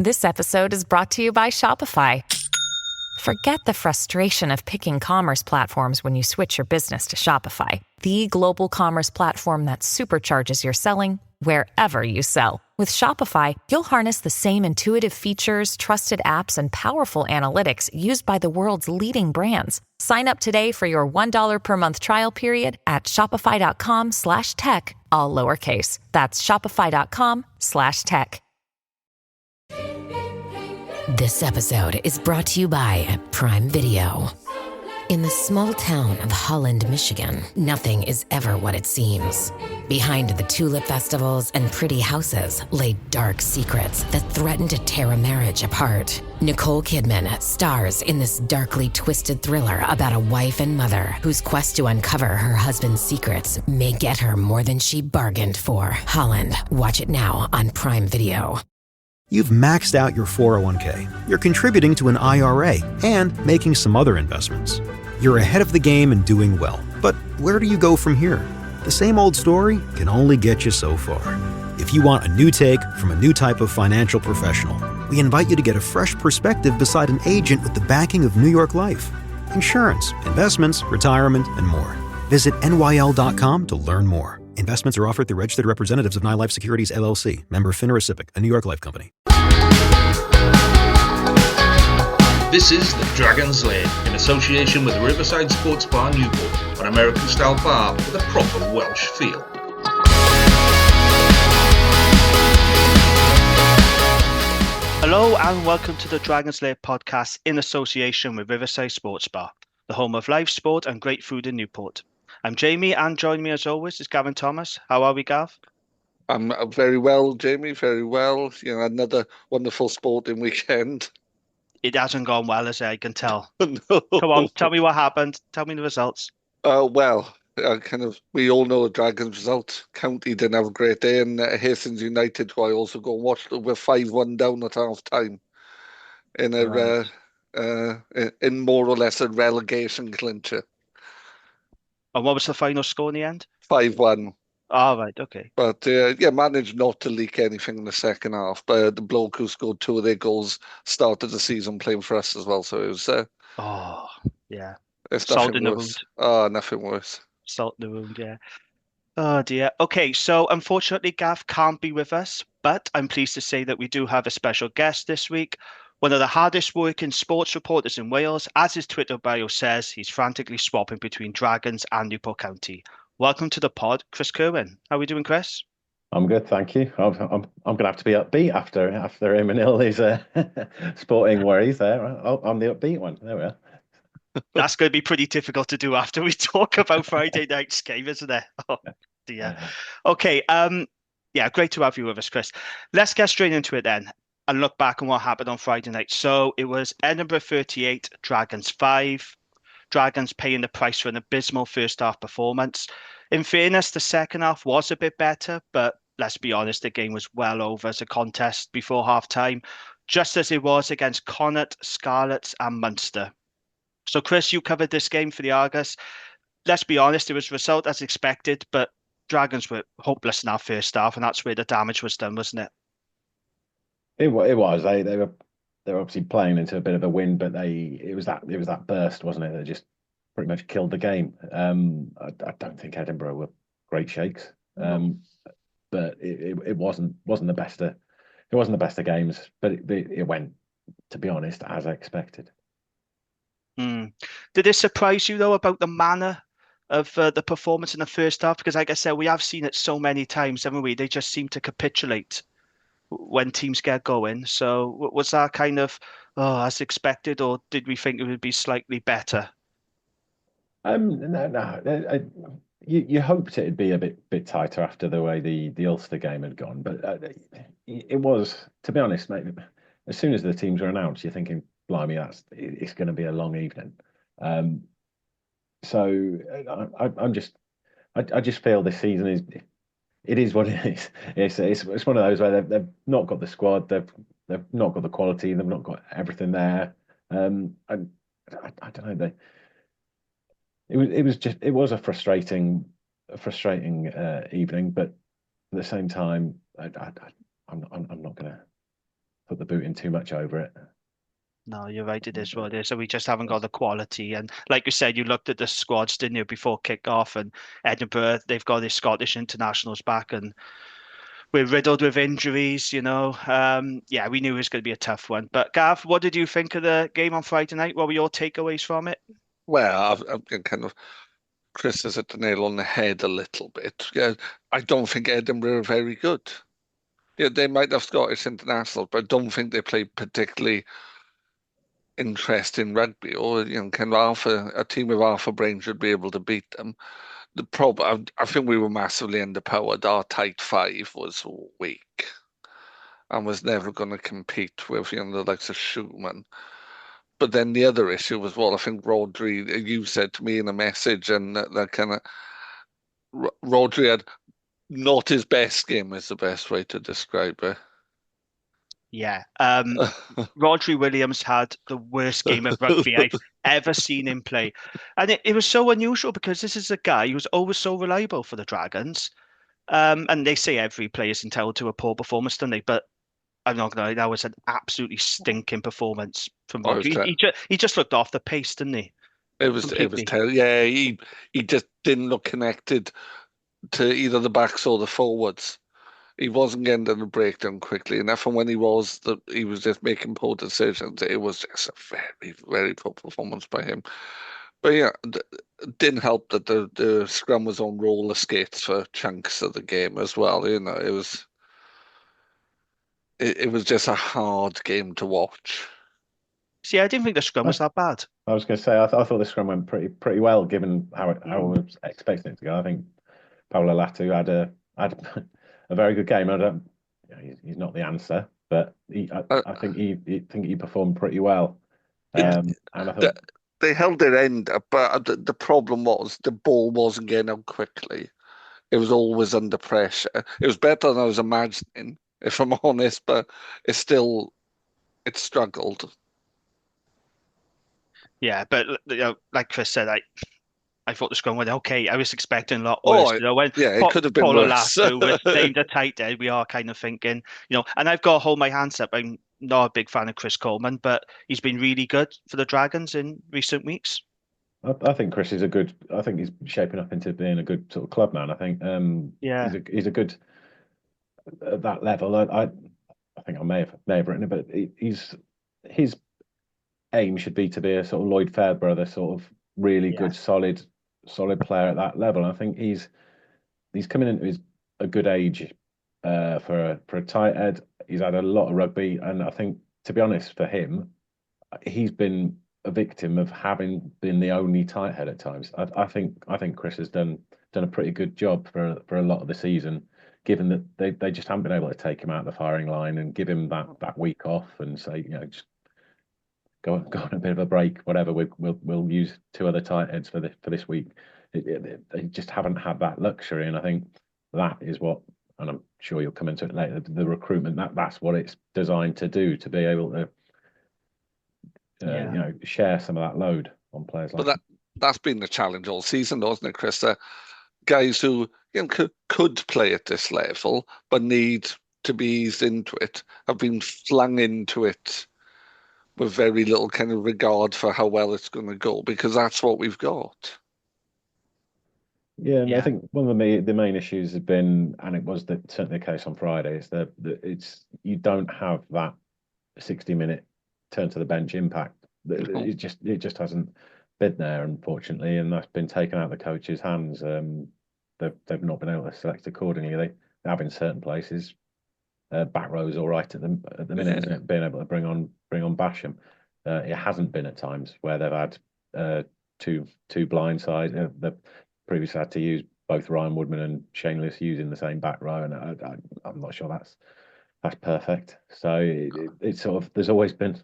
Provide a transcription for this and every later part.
This episode is brought to you by Shopify. Forget the frustration of picking commerce platforms when you switch your business to Shopify, the global commerce platform that supercharges your selling wherever you sell. With Shopify, you'll harness the same intuitive features, trusted apps, and powerful analytics used by the world's leading brands. Sign up today for your $1 per month trial period at shopify.com/tech, all lowercase. That's shopify.com/tech. This episode is brought to you by Prime Video. In the small town of Holland, Michigan, nothing is ever what it seems. Behind the tulip festivals and pretty houses lay dark secrets that threaten to tear a marriage apart. Nicole Kidman stars in this darkly twisted thriller about a wife and mother whose quest to uncover her husband's secrets may get her more than she bargained for. Holland, watch it now on Prime Video. You've maxed out your 401k, you're contributing to an IRA, and making some other investments. You're ahead of the game and doing well. But where do you go from here? The same old story can only get you so far. If you want a new take from a new type of financial professional, we invite you to get a fresh perspective beside an agent with the backing of New York Life. Insurance, investments, retirement, and more. Visit nyl.com to learn more. Investments are offered through registered representatives of NyLife Securities, LLC. Member FINRA SIPC, a New York Life company. This is the Dragon's Lair, in association with Riverside Sports Bar Newport, an American-style bar with a proper Welsh feel. Hello and welcome to the Dragon's Lair podcast in association with Riverside Sports Bar, the home of live sport and great food in Newport. I'm Jamie, and joining me as always is Gavin Thomas. How are we, Gav? I'm very well, Jamie, very well. You know, another wonderful sporting weekend. It hasn't gone well, as I can tell. No. Come on, tell me what happened. Tell me the results. We all know the Dragons result. County didn't have a great day, and Hastings United, who I also go and watched, were 5-1 down at half time in in more or less a relegation clincher. And what was the final score in the end? 5-1. Oh, right, okay. But managed not to leak anything in the second half. But the bloke who scored 2 of their goals started the season playing for us as well. So it was. It's salt in the worse. wound. Oh, nothing worse. Salt in the wound, yeah. Oh dear. Okay, so unfortunately, Gav can't be with us, but I'm pleased to say that we do have a special guest this week. One of the hardest working sports reporters in Wales. As his Twitter bio says, he's frantically swapping between Dragons and Newport County. Welcome to the pod, Chris Kirwan. How are we doing, Chris? I'm good, thank you. I'm going to have to be upbeat after him and all these sporting worries there. I'm the upbeat one. There we are. That's going to be pretty difficult to do after we talk about Friday night's game, isn't it? Oh, dear. Okay, great to have you with us, Chris. Let's get straight into it then and look back on what happened on Friday night. So it was Edinburgh 38, Dragons 5. Dragons paying the price for an abysmal first half performance. In fairness, the second half was a bit better, but let's be honest, the game was well over as a contest before half-time, just as it was against Connacht, Scarlets and Munster. So Chris, you covered this game for the Argus. Let's be honest, it was a result as expected, but Dragons were hopeless in our first half, and that's where the damage was done, wasn't it? It was. They were obviously playing into a bit of a win, but it was that burst, wasn't it? That just pretty much killed the game. I don't think Edinburgh were great shakes, but it wasn't the best of games. But it went, to be honest, as I expected. Did it surprise you though about the manner of the performance in the first half? Because, like I said, we have seen it so many times, haven't we? They just seem to capitulate when teams get going. So was that kind of as expected, or did we think it would be slightly better? No. You hoped it'd be a bit tighter after the way the Ulster game had gone, but it was, to be honest, mate. As soon as the teams were announced, you're thinking, blimey, it's going to be a long evening. So I just feel this season is what it is. It's one of those where they've not got the squad, they've not got the quality, they've not got everything there. I don't know. It was a frustrating evening, but at the same time, I'm not going to put put the boot in too much over it. No, you're right. It is what it is. So we just haven't got the quality. And like you said, you looked at the squads, didn't you, before kick-off? And Edinburgh, they've got their Scottish internationals back, and we're riddled with injuries. Yeah, we knew it was going to be a tough one. But Gav, what did you think of the game on Friday night? What were your takeaways from it? Well, I've been kind of Chris has hit the nail on the head a little bit. Yeah, I don't think Edinburgh are very good. Yeah, they might have Scottish internationals, but I don't think they play particularly interesting rugby. Or kind of a team with half a brain should be able to beat them. The problem, I think we were massively underpowered. Our tight five was weak and was never going to compete with the likes of Schumann. But then the other issue was, well, I think Rodri, you said to me in a message, and that kind of Rodri had not his best game is the best way to describe it. Yeah. Rodri Williams had the worst game of rugby I've ever seen him play. And it was so unusual because this is a guy who was always so reliable for the Dragons. And they say every player is entitled to a poor performance, don't they? But I'm not going to lie, that was an absolutely stinking performance from Rodri. He just looked off the pace, didn't he? It was terrible. Yeah, he just didn't look connected to either the backs or the forwards. He wasn't getting the breakdown quickly enough, and when he was just making poor decisions. It was just a very, very poor performance by him. But yeah, it didn't help that the scrum was on roller skates for chunks of the game as well. It was just a hard game to watch. See, I didn't think the scrum was that bad. I was going to say I thought the scrum went pretty well given how I was expecting it to go. I think Paolo Latu had a very good game. He's not the answer, but I think he performed pretty well. And I thought they held their end, but the problem was the ball wasn't getting out quickly. It was always under pressure. It was better than I was imagining, if I'm honest, but it struggled. Yeah, but like Chris said, I thought the scrum went okay. I was expecting a lot worse. When it could have been worse. was named a tight end, we are kind of thinking, and I've got to hold my hands up. I'm not a big fan of Chris Coleman, but he's been really good for the Dragons in recent weeks. I think Chris is I think he's shaping up into being a good sort of club man. I think he's a good at that level. I think I may have written it, but his aim should be to be a sort of Lloyd Fairbrother sort of really good solid player at that level. And I think he's coming into a good age for a tight head. He's had a lot of rugby, and I think, to be honest, for him, he's been a victim of having been the only tight head at times. I think Chris has done a pretty good job for a lot of the season, given that they just haven't been able to take him out of the firing line and give him that week off and say, just go on a bit of a break, whatever. We'll use two other tight heads for this week. They just haven't had that luxury, and I think that is what, and I'm sure you'll come into it later, the recruitment, that's what it's designed to do, to be able to share some of that load on players like that. That's been the challenge all season, wasn't it, Chris? Guys who could play at this level but need to be eased into it have been flung into it with very little kind of regard for how well it's going to go, because that's what we've got. Yeah, I think one of the main issues has been, and it was certainly the case on Friday, is that you don't have that 60-minute turn to the bench impact. It just hasn't been there, unfortunately, and that's been taken out of the coach's hands. They've not been able to select accordingly. They have in certain places. Back row's all right at the minute, isn't it? Being able to bring on Basham. It hasn't been at times where they've had two blind sides. They've previously had to use both Ryan Woodman and Shane Lewis using the same back row, and I'm not sure that's perfect. So it's sort of there's always been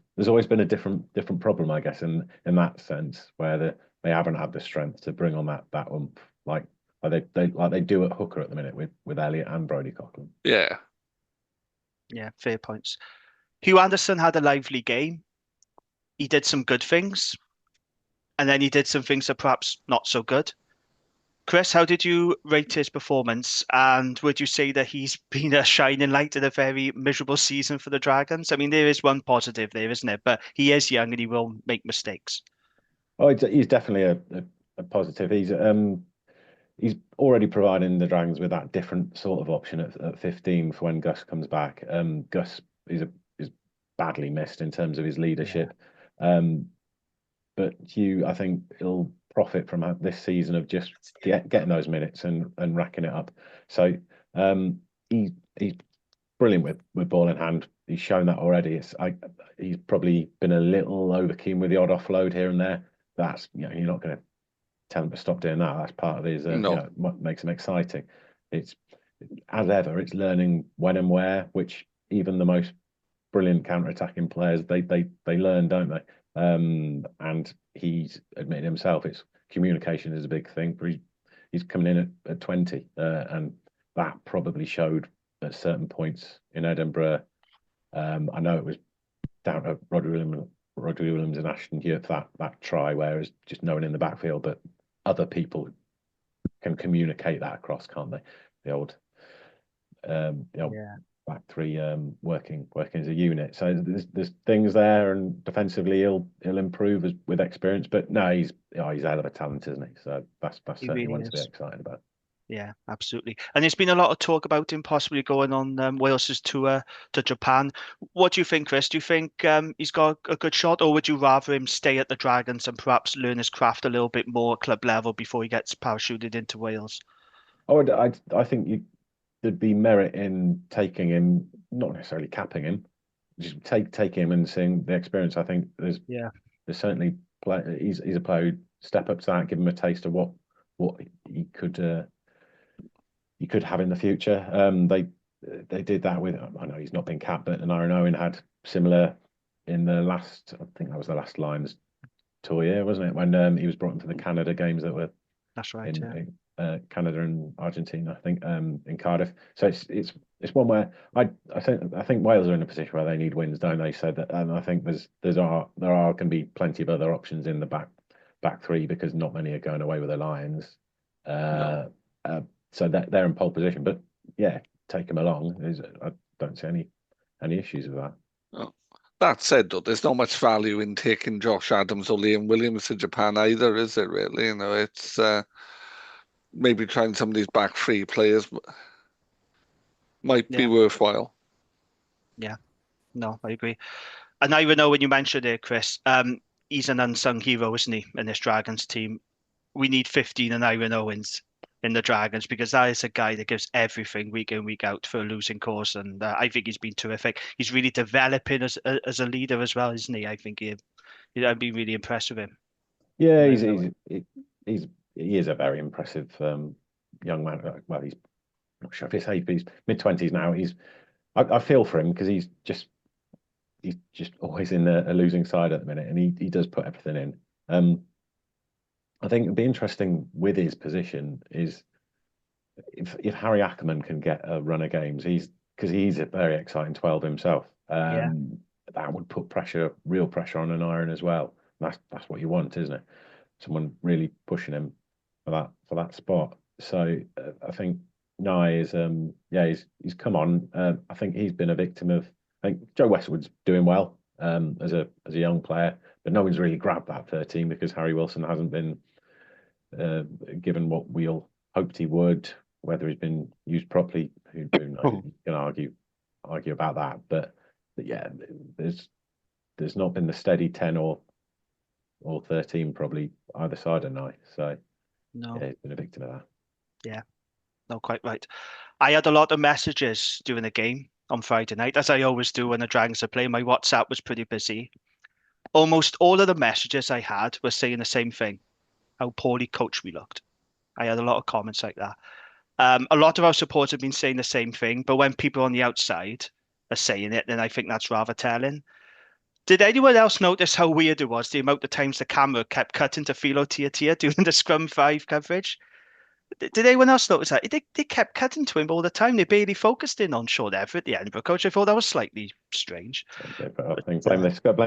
a different problem, I guess, in that sense, where they haven't had the strength to bring on that oomph like they do at hooker at the minute with Elliott and Brodie Coughlin. Yeah, fair points. Hugh Anderson had a lively game. He did some good things, and then he did some things that perhaps not so good. Chris, how did you rate his performance? And would you say that he's been a shining light in a very miserable season for the Dragons? I mean, there is one positive there, isn't it? But he is young and he will make mistakes. Oh, he's definitely a positive. He's already providing the Dragons with that different sort of option at 15 for when Gus comes back. Gus is badly missed in terms of his leadership. But I think he'll profit from this season of just getting those minutes and racking it up. So he's brilliant with ball in hand. He's shown that already. He's probably been a little over keen with the odd offload here and there. That's you're not going to tell him to stop doing that. That's part of his what makes him exciting. It's as ever, it's learning when and where, which even the most brilliant counter-attacking players they learn, don't they? And he's admitted himself it's communication is a big thing. But he's coming in at 20, and that probably showed at certain points in Edinburgh. I know it was down to Rodri Williams and Ashton Hewitt for that try, whereas just no one in the backfield, but other people can communicate that across, can't they? The old back three working as a unit. So there's things there, and defensively he'll improve with experience. But no, he's out of a talent, isn't he? So that's certainly one to be excited about. Yeah, absolutely. And there's been a lot of talk about him possibly going on Wales's tour to Japan. What do you think, Chris? Do you think he's got a good shot, or would you rather him stay at the Dragons and perhaps learn his craft a little bit more at club level before he gets parachuted into Wales? I think there'd be merit in taking him, not necessarily capping him, just take him and seeing the experience. I think there's certainly he's a player who'd step up to that, give him a taste of what he could have in the future. They did that with, I know he's not been capped, but Aaron Owen had similar in the last, I think that was the last Lions tour year, wasn't it? When he was brought into the Canada games that were in Canada and Argentina, I think, in Cardiff. So it's one where I think Wales are in a position where they need wins, don't they? So that, and I think there are can be plenty of other options in the back three, because not many are going away with the Lions. So that they're in pole position, but yeah, take them along. I don't see any issues with that. Oh. That said, though, there's not much value in taking Josh Adams or Liam Williams to Japan either, is it? Really, it's maybe trying some of these back three players might be worthwhile. Yeah, no, I agree. And I know when you mentioned it, Chris, he's an unsung hero, isn't he, in this Dragons team? We need 15 and Ivan Owens in the Dragons, because that is a guy that gives everything week in, week out for a losing cause. And I think he's been terrific. He's really developing as a leader as well, isn't he? I think I'd be really impressed with him. Yeah, he is a very impressive young man. Well, he's not sure if it's age, but he's mid-20s now. I feel for him, because he's just always in a losing side at the minute, and he does put everything in. I think it'd be interesting with his position is if Harry Ackerman can get a run of games, because he's a very exciting 12 himself. That would put real pressure on an Iron as well. That's what you want, isn't it? Someone really pushing him for that spot. So I think Nye is he's come on. I think he's been a victim of. I think Joe Westwood's doing well as a young player, but no one's really grabbed that 13 because Harry Wilson hasn't been given what we all hoped he would. Whether he's been used properly, who knows? You can argue about that, but yeah, there's not been the steady 10 or 13 probably either side of Nye. So no, yeah, he's been a victim of that. Yeah, no, quite right. I had a lot of messages during the game on Friday night, as I always do when the Dragons are playing. My WhatsApp was pretty busy. Almost all of the messages I had were saying the same thing: how poorly coached we looked. I had a lot of comments like that. A lot of our supporters have been saying the same thing, but when people on the outside are saying it, then I think that's rather telling. Did anyone else notice how weird it was, the amount of times the camera kept cutting to Philo Tia during the Scrum 5 coverage? Did anyone else notice that? They kept cutting to him all the time. They barely focused in on Sean Everett, the Edinburgh coach. I thought that was slightly strange. I think blame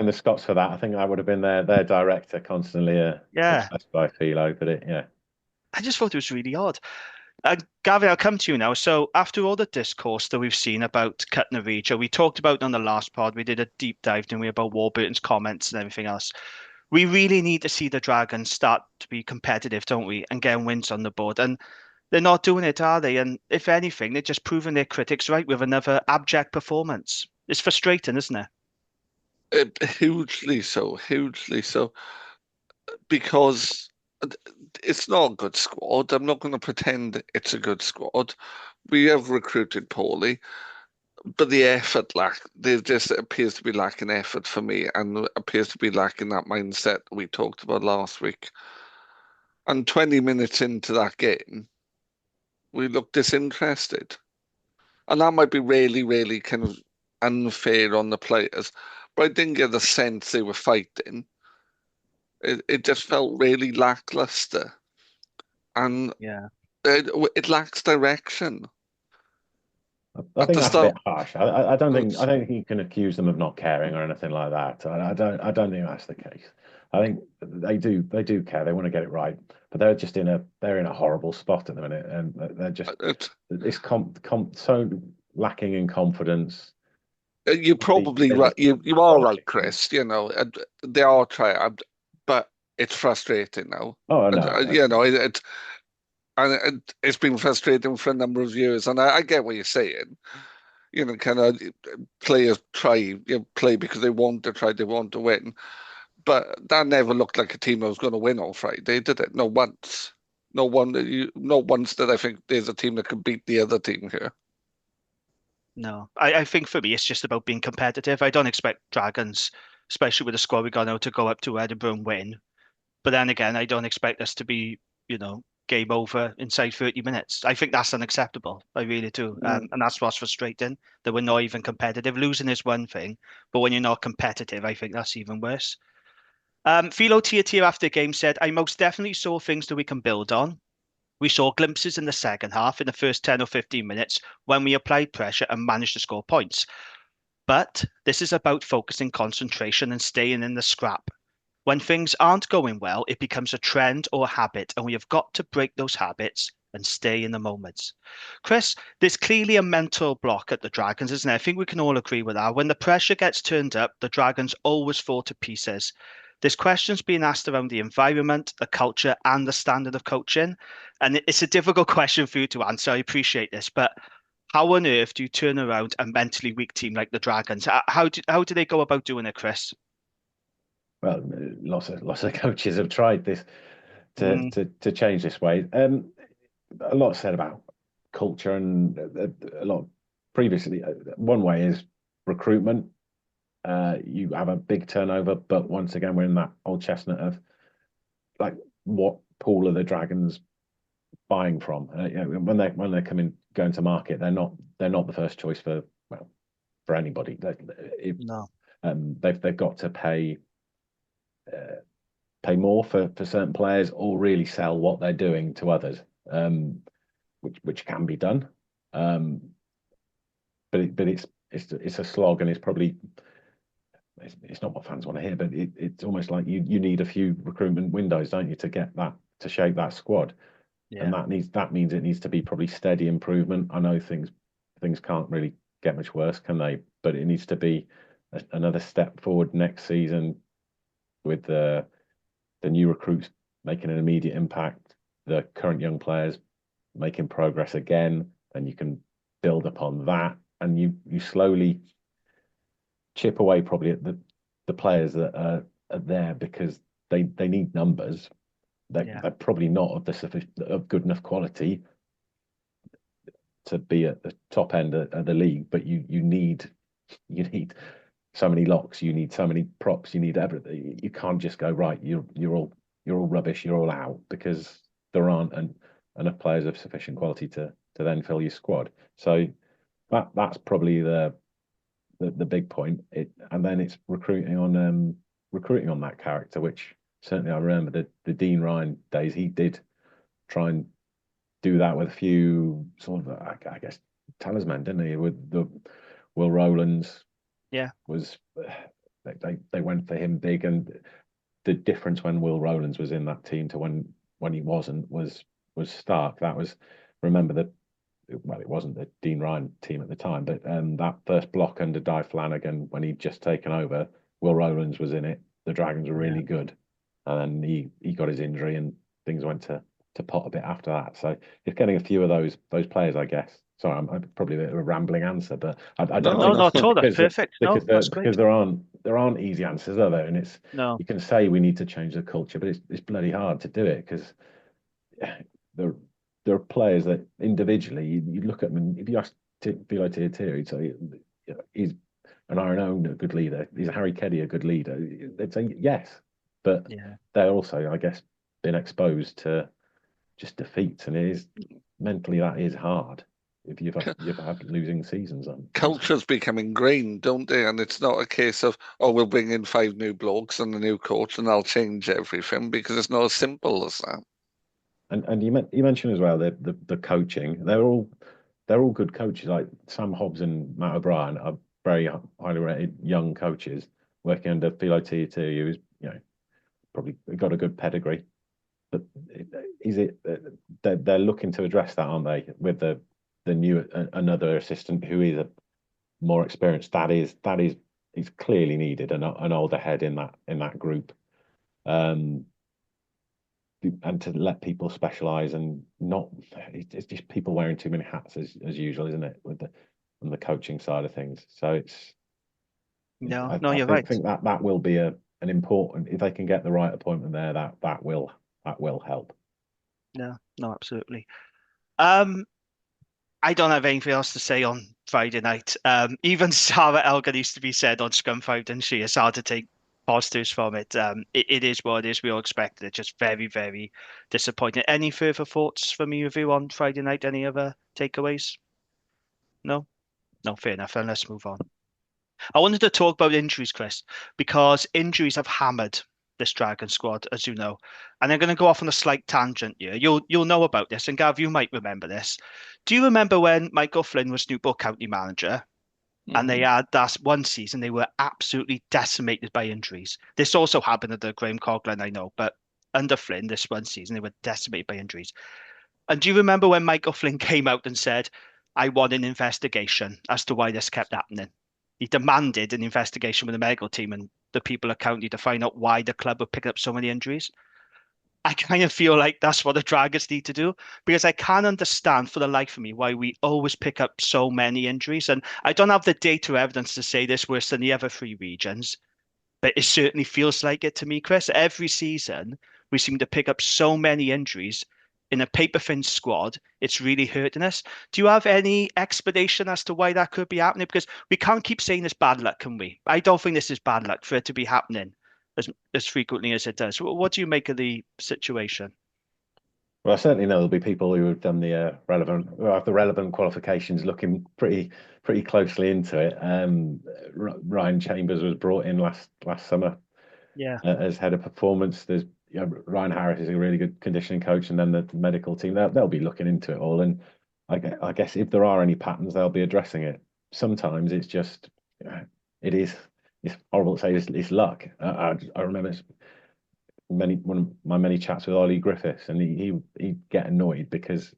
the Scots for that. I think I would have been their director constantly obsessed by Philo, but I just thought it was really odd. Gavin, I'll come to you now. So after all the discourse that we've seen about cutting the region, we talked about on the last pod, we did a deep dive, didn't we, about Warburton's comments and everything else. We really need to see the Dragons start to be competitive, don't we, and getting wins on the board. And they're not doing it, are they? And if anything, they're just proving their critics right with another abject performance. It's frustrating, isn't it? Hugely so, because it's not a good squad. I'm not going to pretend it's a good squad. We have recruited poorly, but the effort there just appears to be lacking effort for me, and appears to be lacking that mindset we talked about last week. And 20 minutes into that game, we look disinterested. And that might be really, really kind of unfair on the players, but I didn't get the sense they were fighting. It just felt really lackluster, and Yeah. it lacks direction. I At think the that's a bit start, harsh. I don't think it's- you can accuse them of not caring or anything like that. I don't think that's the case. I think they do care. They want to get it right, but they're in a horrible spot at the minute, and they're just it- it's so lacking in confidence. you're probably right. You are right, Chris. They are trying, but it's frustrating now. Oh no, It's been frustrating for a number of years, and I get what you're saying. Kind of players play because they want to try, they want to win. But that never looked like a team that was going to win on Friday, did it? Not once. Not once did I think there's a team that could beat the other team here. No, I think for me, it's just about being competitive. I don't expect Dragons, especially with the squad we got now, to go up to Edinburgh and win. But then again, I don't expect us to be, game over inside 30 minutes. I think that's unacceptable. I really do. And that's what's frustrating, that we're not even competitive. Losing is one thing, but when you're not competitive, I think that's even worse. Philo Tier after the game said, I most definitely saw things that we can build on. We saw glimpses in the second half, in the first 10 or 15 minutes, when we applied pressure and managed to score points. But this is about focusing concentration and staying in the scrap. When things aren't going well, it becomes a trend or a habit, and we have got to break those habits and stay in the moments. Chris, there's clearly a mental block at the Dragons, isn't there? I think we can all agree with that. When the pressure gets turned up, the Dragons always fall to pieces. There's questions being asked around the environment, the culture, and the standard of coaching. And it's a difficult question for you to answer. I appreciate this, but how on earth do you turn around a mentally weak team like the Dragons? How do they go about doing it, Chris? well, lots of coaches have tried this to change this way. A lot said about culture, and a lot previously. One way is recruitment. You have a big turnover, but once again, we're in that old chestnut of like, what pool are the Dragons buying from? When they're going to market, they're not the first choice for anybody. No. They've got to pay more for certain players, or really sell what they're doing to others, which can be done. But it's a slog, and it's not what fans want to hear, but it's almost like you need a few recruitment windows, don't you, to get that, to shape that squad. Yeah. And that means it needs to be probably steady improvement. I know things can't really get much worse, can they? But it needs to be another step forward next season, with the new recruits making an immediate impact, the current young players making progress again, and you can build upon that, and you slowly chip away probably at the players that are there, because they need numbers. They're probably not of good enough quality to be at the top end of the league, but you need so many locks, you need so many props, you need everything. You can't just go, right, you're all rubbish, you're all out, because there aren't enough players of sufficient quality to then fill your squad. So that's probably the big point. And then it's recruiting on that character, which certainly I remember the Dean Ryan days. He did try and do that with a few sort of, I guess, talisman, didn't he? With the Will Rowlands. Yeah. Was they went for him big, and the difference when Will Rowlands was in that team to when he wasn't was stark. That was, remember the, well, it wasn't the Dean Ryan team at the time, but that first block under Di Flanagan when he'd just taken over, Will Rowlands was in it. The Dragons were really good, and then he got his injury and things went to pot a bit after that. So it's getting a few of those players, I guess. Sorry, I'm probably a bit of a rambling answer, but I don't think not at all. That's perfect. Because That's great. because there aren't easy answers, are there? And it's you can say we need to change the culture, but it's bloody hard to do it because there are players that individually you look at them and if you ask Vilo Tiatiri, he'd say he's an Aaron Owen a good leader, is Harry Keddy a good leader? They'd say yes, but they're also, I guess, been exposed to just defeats, and it is mentally that is hard if you've had losing seasons on. Culture's become ingrained, don't they? And it's not a case of, oh, we'll bring in 5 new blokes and a new coach and I'll change everything, because it's not as simple as that. And you mentioned as well the coaching. They're all good coaches. Like Sam Hobbs and Matt O'Brien are very highly rated young coaches working under Philo Tiatu, who's probably got a good pedigree. But is it they're looking to address that, aren't they? With the new another assistant who is a more experienced. That is clearly needed, an older head in that group. And to let people specialize and not, it's just people wearing too many hats as usual, isn't it? On the coaching side of things. So it's you're right. I think that will be an important, if they can get the right appointment there, that will help. No, absolutely. I don't have anything else to say on Friday night. Even Sarah Elgar needs to be said on Scrum 5, didn't she? It's hard to take positives from it. It is what it is. We all expected it. Just very, very disappointing. Any further thoughts from you on Friday night? Any other takeaways? No, fair enough. And let's move on. I wanted to talk about injuries, Chris, because injuries have hammered this Dragon squad, as you know. And I'm going to go off on a slight tangent here. You'll know about this, and Gav, you might remember this. Do you remember when Michael Flynn was Newport County manager? And they had that one season, they were absolutely decimated by injuries. This also happened under Graham Coughlin, I know, but under Flynn, this one season, they were decimated by injuries. And do you remember when Michael Flynn came out and said, I want an investigation as to why this kept happening? He demanded an investigation with the medical team and the people at County to find out why the club would pick up so many injuries. I kind of feel like that's what the Dragons need to do, because I can't understand for the life of me why we always pick up so many injuries. And I don't have the data evidence to say this worse than the other 3 regions, but it certainly feels like it to me, Chris. Every season, we seem to pick up so many injuries in a paper-thin squad. It's really hurting us. Do you have any explanation as to why that could be happening? Because we can't keep saying it's bad luck, can we? I don't think this is bad luck for it to be happening as frequently as it does. What do you make of the situation? Well, I certainly know there'll be people who have done the relevant qualifications, looking pretty closely into it. Ryan Chambers was brought in last summer, as head of performance. There's Ryan Harris is a really good conditioning coach, and then the medical team they'll be looking into it all. And I guess if there are any patterns, they'll be addressing it. Sometimes it's just it's horrible to say it's luck. I remember one of my many chats with Ollie Griffiths, and he'd get annoyed because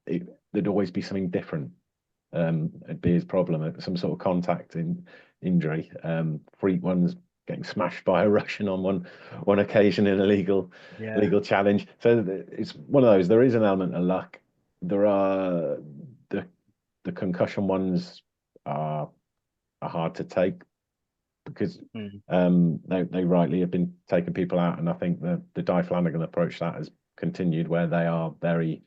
there'd always be something different. It'd be his problem, some sort of contact injury. Freak ones getting smashed by a Russian on one occasion in a legal challenge. So it's one of those. There is an element of luck. There are the concussion ones are hard to take, because they rightly have been taking people out, and I think the Di Flanagan approach that has continued, where they are they're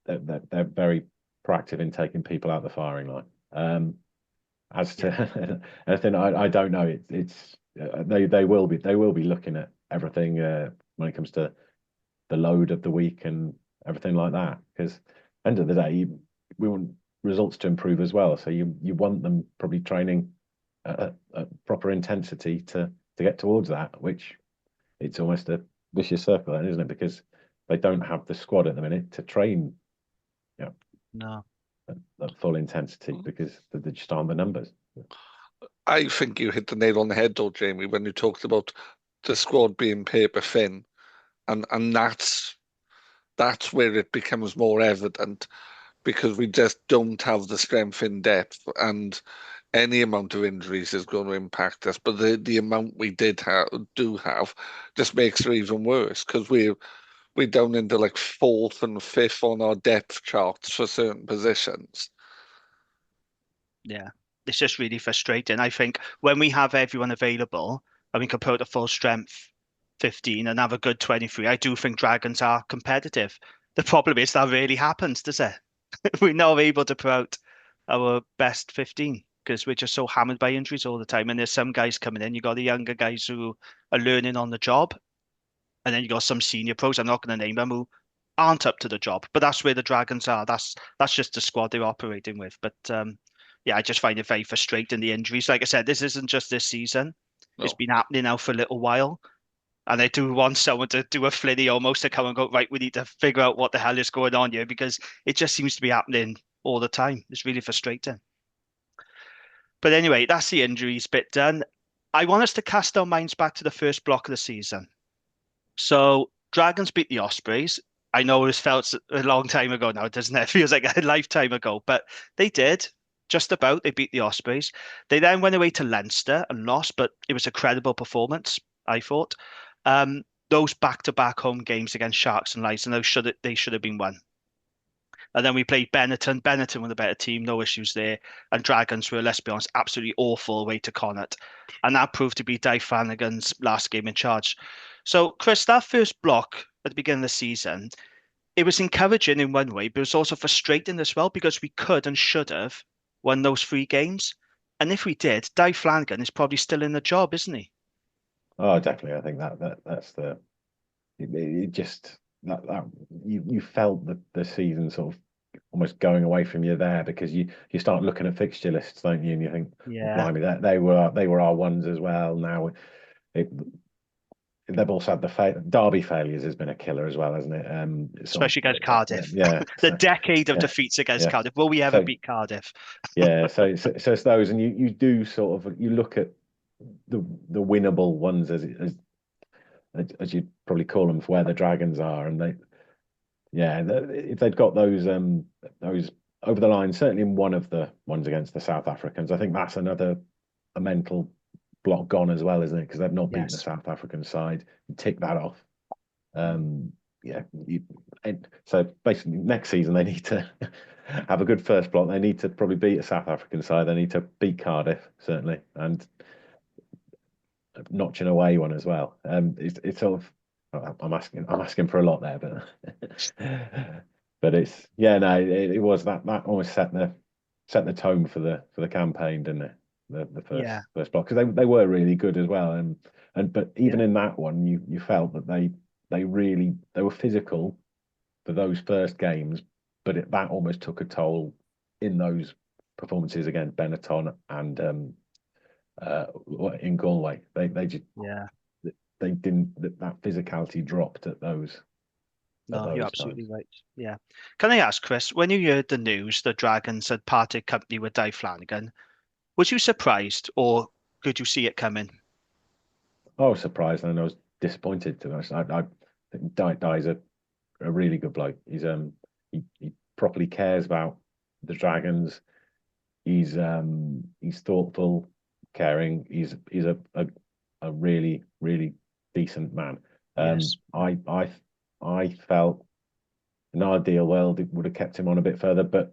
very proactive in taking people out the firing line. As to anything, I don't know. They will be looking at everything when it comes to the load of the week and everything like that, because end of the day we want results to improve as well. So you want them probably training at proper intensity to get towards that, which it's almost a vicious circle then, isn't it? Because they don't have the squad at the minute to train at full intensity, because they just aren't the numbers. I think you hit the nail on the head though, Jamie, when you talked about the squad being paper thin, and that's that's where it becomes more evident, because we just don't have the strength in depth, and any amount of injuries is going to impact us. But the amount we do have just makes it even worse, because we're down into like fourth and fifth on our depth charts for certain positions. Yeah, it's just really frustrating. I think when we have everyone available and we can put a full strength 15 and have a good 23, I do think Dragons are competitive. The problem is that rarely happens, does it? We're not able to put out our best 15 because we're just so hammered by injuries all the time. And there's some guys coming in. You got the younger guys who are learning on the job, and then you got some senior pros. I'm not going to name them who aren't up to the job, but that's where the Dragons are. That's just the squad they're operating with. But yeah, I just find it very frustrating, the injuries. Like I said, this isn't just this season. No. It's been happening now for a little while. And I do want someone to do a flinny almost to come and go, right, we need to figure out what the hell is going on here, because it just seems to be happening all the time. It's really frustrating. But anyway, that's the injuries bit done. I want us to cast our minds back to the first block of the season. So Dragons beat the Ospreys. I know it felt a long time ago now, doesn't it? It feels like a lifetime ago, but they did. Just about. They beat the Ospreys. They then went away to Leinster and lost, but it was a credible performance, I thought. Those back-to-back home games against Sharks and Lions, and they should have been won. And then we played Benetton. Benetton were the better team, no issues there. And Dragons were, let's be honest, absolutely awful away to Connacht. And that proved to be Dave Flanagan's last game in charge. So, Chris, that first block at the beginning of the season, it was encouraging in one way, but it was also frustrating as well, because we could and should have won those 3 games. And if we did, Dave Flanagan is probably still in the job, isn't he? Oh, definitely. I think that's the it just that you felt the season sort of almost going away from you there, because you start looking at fixture lists, don't you? And you think, Yeah. blimey, that they were our ones as well. Now they've also had the Derby failures has been a killer as well, hasn't it? Especially against Cardiff. Yeah. The So, decade of yeah, defeats against yeah. Cardiff. Will we ever So, beat Cardiff? yeah. So it's those, and you do sort of, you look at the winnable ones as you'd probably call them, for where the Dragons are, and if they'd got those over the line, certainly in one of the ones against the South Africans, I think that's a mental block gone as well, isn't it? Because they've not beaten the South African side. You tick that off. So basically next season they need to have a good first block. They need to probably beat a South African side. They need to beat Cardiff, certainly, and notching away one as well. It's sort of, I'm asking for a lot there, but it's it was that almost set the tone for the campaign, didn't it? The first block, because they were really good as well, but even in that one, you felt that they were physical for those first games, but that almost took a toll in those performances against Benetton and in Galway. They just they didn't, that physicality dropped at those. No, you're absolutely right. Yeah. Can I ask, Chris, when you heard the news that Dragons had parted company with Dave Flanagan, was you surprised, or could you see it coming? I was surprised, and I was disappointed, to be honest. I think Dai's a really good bloke. He properly cares about the Dragons. He's thoughtful, caring. He's a really, really decent man. Yes. I felt in an ideal world it would have kept him on a bit further, but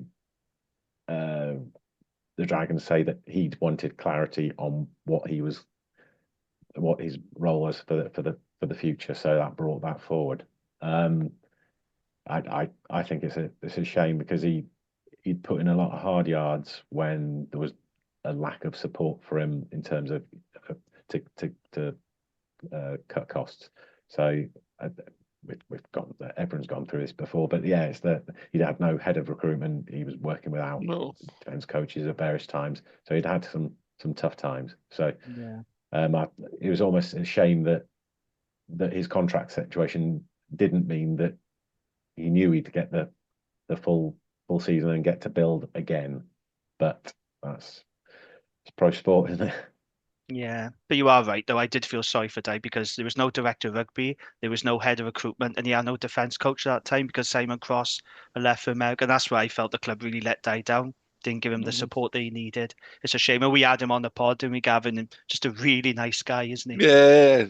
the Dragons say that he'd wanted clarity on what his role was for the future, so that brought that forward. I think it's a shame, because he'd put in a lot of hard yards when there was a lack of support for him in terms of to cut costs. So everyone's gone through this before, but yeah, it's that he'd had no head of recruitment. He was working without defence coaches at various times, so he'd had some tough times. So it was almost a shame that his contract situation didn't mean that he knew he'd get the full season and get to build again. But it's pro sport, isn't it? Yeah, but you are right, though. I did feel sorry for Di because there was no director of rugby, there was no head of recruitment, and he had no defence coach at that time because Simon Cross had left for America. And that's where I felt the club really let Di down. Didn't give him the support that he needed. It's a shame. And we had him on the pod, didn't we, Gavin? And just a really nice guy, isn't he? Yeah,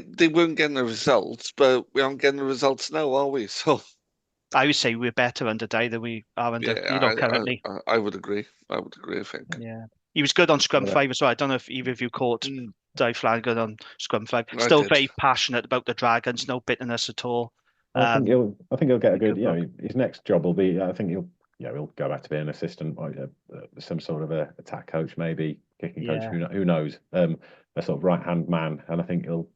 they weren't getting the results, but we aren't getting the results now, are we? So I would say we're better under Di than we are under, yeah, currently. I would agree. I would agree, I think. Yeah. He was good on scrum Yeah, five as well. I don't know if either of you caught Mm, Di Flanagan on scrum five. I Still did. very passionate about the Dragons, no bitterness at all. I think he'll get a good. Good You book. know, his next job will be. I think he'll go back to being an assistant, like some sort of a attack coach, maybe kicking coach. Yeah. Who knows? A sort of right hand man, and I think he'll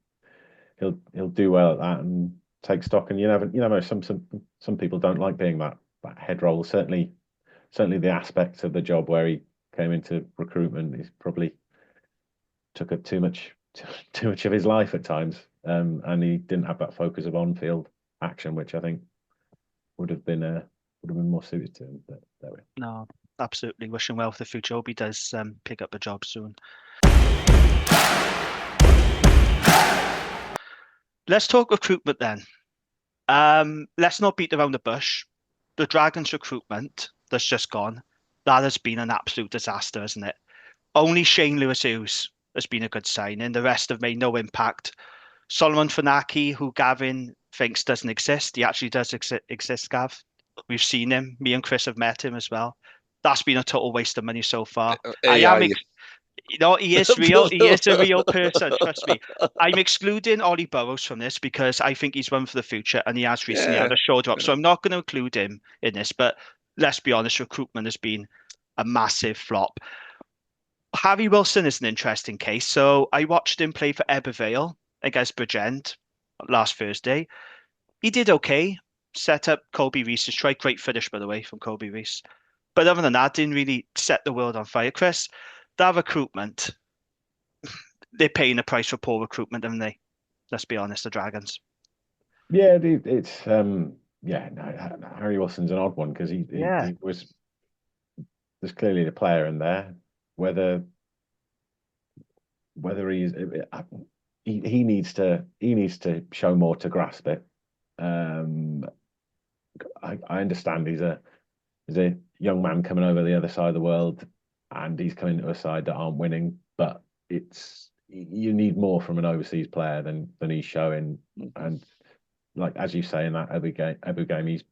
do well at that and take stock. And you never know. Some people don't like being that head role. Certainly the aspects of the job where he came into recruitment is probably took up too much of his life at times, and he didn't have that focus of on-field action, which I think would have been more suited to him. But there we are. No, absolutely. Wish him well for the future. Hope he does pick up a job soon. Let's talk recruitment then. Let's not beat around the bush. The Dragons recruitment that's just gone, that has been an absolute disaster, isn't it? Only Shane Lewis-Hughes has been a good signing. The rest have made no impact. Solomon Funaki, who Gavin thinks doesn't exist, he actually does exist, Gav. We've seen him. Me and Chris have met him as well. That's been a total waste of money so far. I am, AI. he is real. He is a real person. Trust me. I'm excluding Ollie Burrows from this because I think he's one for the future, and he has recently had Yeah. a show drop. So I'm not going to include him in this. But let's be honest, recruitment has been a massive flop. Harry Wilson is an interesting case. So I watched him play for Ebervale against Bridgend last Thursday. He did okay. Set up Colby Reese's try. Great finish, by the way, from Colby Reese. But other than that, didn't really set the world on fire. Chris, that recruitment, they're paying the price for poor recruitment, haven't they? Let's be honest, the Dragons. Yeah, it's yeah. No, Harry Wilson's an odd one because Yeah. he was there's clearly the player in there. Whether he's he needs to show more to grasp it. I understand he's a young man coming over the other side of the world, and he's coming to a side that aren't winning. But you need more from an overseas player than he's showing. And like as you say in that every game, he's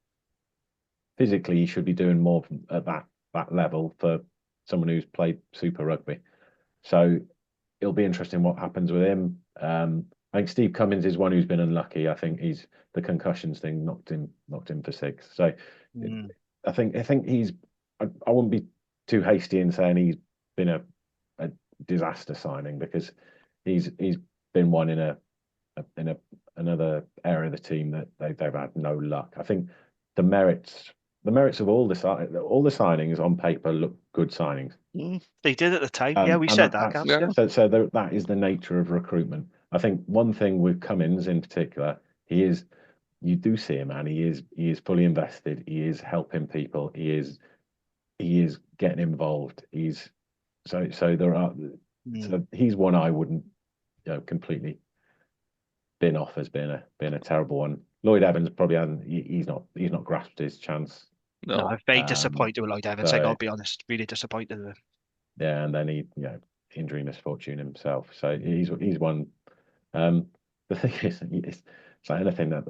physically he should be doing more at that level for someone who's played Super Rugby. So it'll be interesting what happens with him. I think Steve Cummins is one who's been unlucky. I think the concussions thing knocked him for six. So I think he's. I wouldn't be too hasty in saying he's been a disaster signing because he's been one in another area of the team that they've had no luck. I think the merits of all the signings on paper look good signings. They did at the time. Yeah, we said that. Yeah. So that is the nature of recruitment. I think one thing with Cummins in particular, you do see him, and he is fully invested. He is helping people. He is getting involved. So he's one I wouldn't completely bin off as being a terrible one. Lloyd Evans probably hasn't. He's not grasped his chance. No, I'm very disappointed with Lloyd Evans. I gotta be honest, really disappointed with him. Yeah, and then he injury misfortune himself. So he's one. The thing is, it's like anything that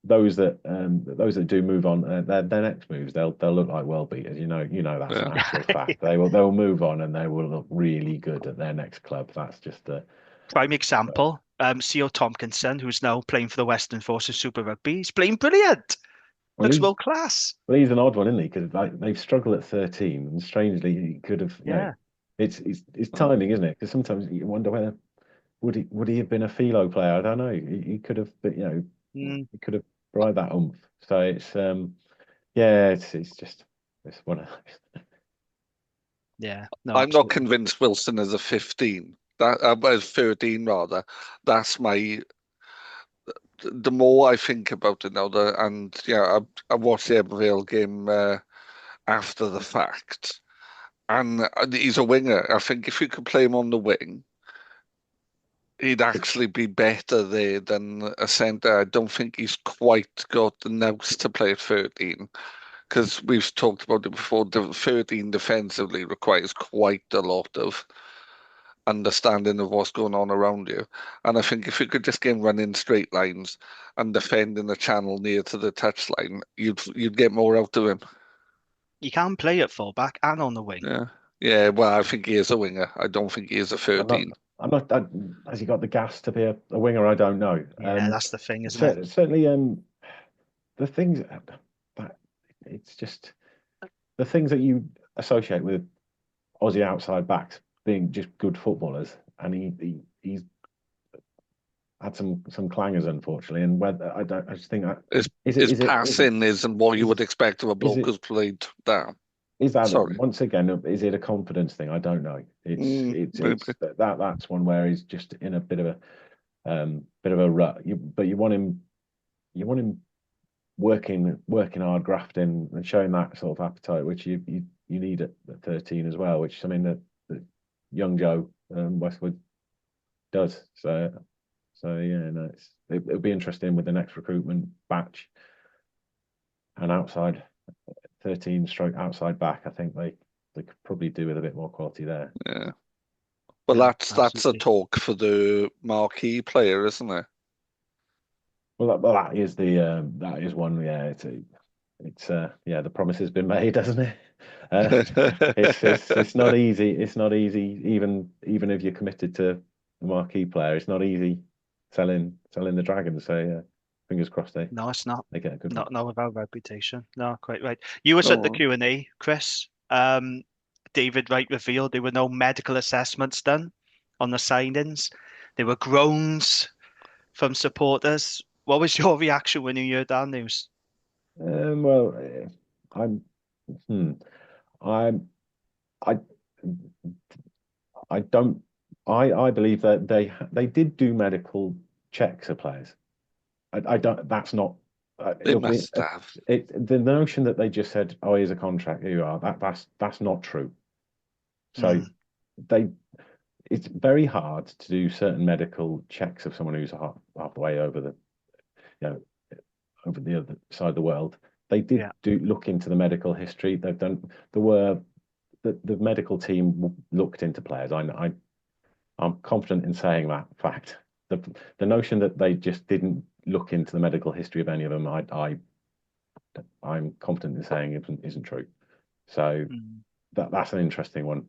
those that do move on, their next moves they'll look like world beaters. You know that's an actual fact. They'll move on and they will look really good at their next club. That's just a prime example. Co Tompkinson, who's now playing for the Western Forces Super Rugby, he's playing brilliant. Looks world class. Well, he's an odd one, isn't he? Because they've struggled at 13, and strangely, he could have. It's timing, isn't it? Because sometimes you wonder whether would he have been a philo player? I don't know. He could have, but he could have brought that oomph. So it's it's one of those. Yeah, no, I'm not convinced Wilson is a 15. That 13 rather. That's my. The more I think about it now, I watched the Ebervale game after the fact, And he's a winger. I think if you could play him on the wing, he'd actually be better there than a centre. I don't think he's quite got the nous to play at 13, because we've talked about it before. The 13 defensively requires quite a lot of understanding of what's going on around you. And I think if you could just get him running straight lines and defend in the channel near to the touchline, you'd get more out of him. You can play at fullback and on the wing. Yeah. Yeah, well, I think he is a winger. I don't think he is a 13. Has he got the gas to be a winger? I don't know. Yeah, that's the thing, isn't it? Certainly, the things that it's just the things that you associate with Aussie outside backs being just good footballers, and he's had some clangers, unfortunately. And whether I just think that his passing isn't what you would expect of a bloke who's played down. Is that once again? Is it a confidence thing? I don't know. It's that's one where he's just in a bit of a rut. But you want him working hard, grafting, and showing that sort of appetite, which you need at 13 as well. Which I mean that young Joe Westwood does. So yeah, no, it'll be interesting with the next recruitment batch and outside. 13 stroke outside back. I think they could probably do with a bit more quality there. Yeah. Well, that's a talk for the marquee player, isn't it? Well, that is that is one. Yeah, it's yeah. The promise has been made, hasn't it? It's not easy. It's not easy. Even if you're committed to the marquee player, it's not easy selling the Dragons. So yeah. Fingers crossed, No, it's not. They get a good not about reputation. No, quite right. You were at the Q&A, Chris. David Wright revealed there were no medical assessments done on the signings. There were groans from supporters. What was your reaction when you heard that news? Well, I believe that they did do medical checks of players. I don't. That's not. They must have. The notion that they just said, "Oh, here's a contract. Here you are." That's not true. So it's very hard to do certain medical checks of someone who's halfway over over the other side of the world. They did look into the medical history. They've done. The medical team looked into players. I'm confident in saying that fact. The notion that they just didn't look into the medical history of any of them, I'm confident in saying isn't true. So that's an interesting one